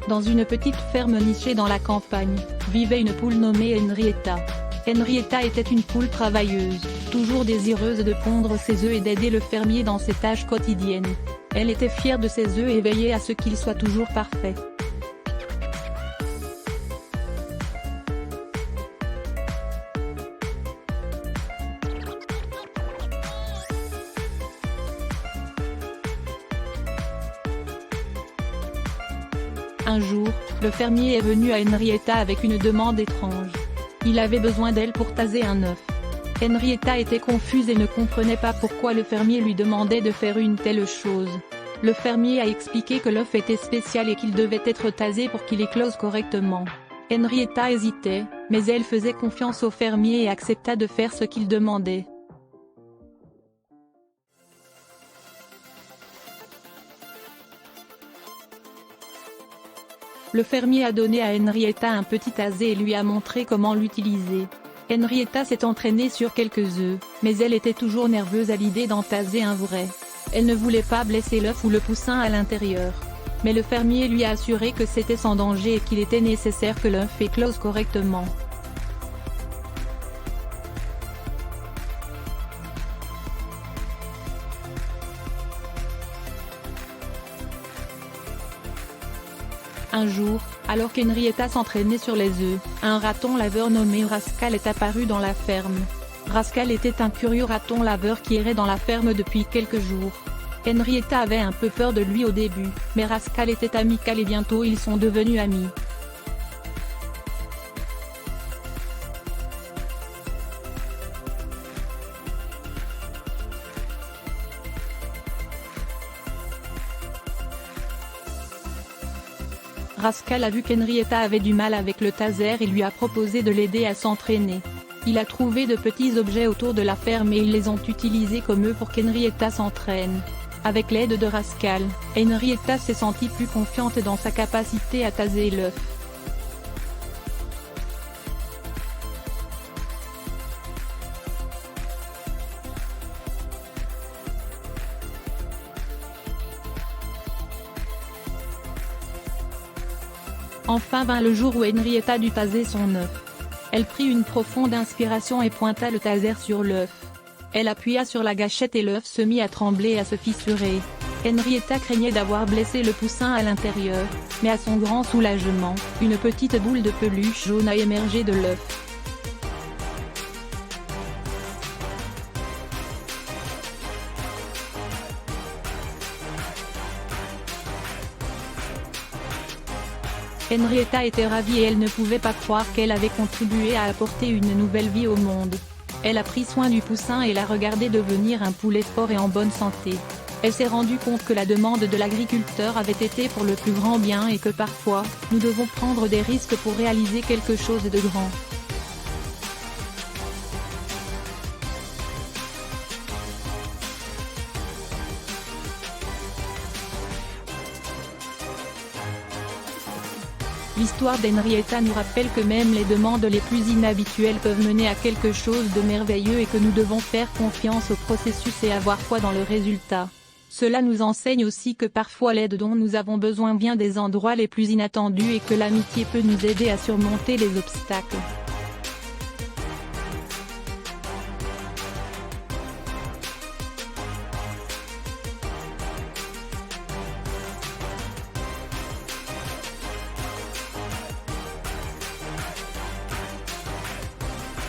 Dans une petite ferme nichée dans la campagne, vivait une poule nommée Henrietta. Henrietta était une poule travailleuse, toujours désireuse de pondre ses œufs et d'aider le fermier dans ses tâches quotidiennes. Elle était fière de ses œufs et veillait à ce qu'ils soient toujours parfaits. Un jour, le fermier est venu à Henrietta avec une demande étrange. Il avait besoin d'elle pour taser un œuf. Henrietta était confuse et ne comprenait pas pourquoi le fermier lui demandait de faire une telle chose. Le fermier a expliqué que l'œuf était spécial et qu'il devait être tasé pour qu'il éclose correctement. Henrietta hésitait, mais elle faisait confiance au fermier et accepta de faire ce qu'il demandait. Le fermier a donné à Henrietta un petit tasé et lui a montré comment l'utiliser. Henrietta s'est entraînée sur quelques œufs, mais elle était toujours nerveuse à l'idée d'en taser un vrai. Elle ne voulait pas blesser l'œuf ou le poussin à l'intérieur. Mais le fermier lui a assuré que c'était sans danger et qu'il était nécessaire que l'œuf éclose correctement. Un jour, alors qu'Henrietta s'entraînait sur les œufs, un raton laveur nommé Rascal est apparu dans la ferme. Rascal était un curieux raton laveur qui errait dans la ferme depuis quelques jours. Henrietta avait un peu peur de lui au début, mais Rascal était amical et bientôt ils sont devenus amis. Rascal a vu qu'Henrietta avait du mal avec le taser et lui a proposé de l'aider à s'entraîner. Il a trouvé de petits objets autour de la ferme et ils les ont utilisés comme eux pour qu'Henrietta s'entraîne. Avec l'aide de Rascal, Henrietta s'est sentie plus confiante dans sa capacité à taser l'œuf. Enfin vint le jour où Henrietta dut taser son œuf. Elle prit une profonde inspiration et pointa le taser sur l'œuf. Elle appuya sur la gâchette et l'œuf se mit à trembler et à se fissurer. Henrietta craignait d'avoir blessé le poussin à l'intérieur, mais à son grand soulagement, une petite boule de peluche jaune a émergé de l'œuf. Henrietta était ravie et elle ne pouvait pas croire qu'elle avait contribué à apporter une nouvelle vie au monde. Elle a pris soin du poussin et l'a regardé devenir un poulet fort et en bonne santé. Elle s'est rendue compte que la demande de l'agriculteur avait été pour le plus grand bien et que parfois, nous devons prendre des risques pour réaliser quelque chose de grand. L'histoire d'Henrietta nous rappelle que même les demandes les plus inhabituelles peuvent mener à quelque chose de merveilleux et que nous devons faire confiance au processus et avoir foi dans le résultat. Cela nous enseigne aussi que parfois l'aide dont nous avons besoin vient des endroits les plus inattendus et que l'amitié peut nous aider à surmonter les obstacles.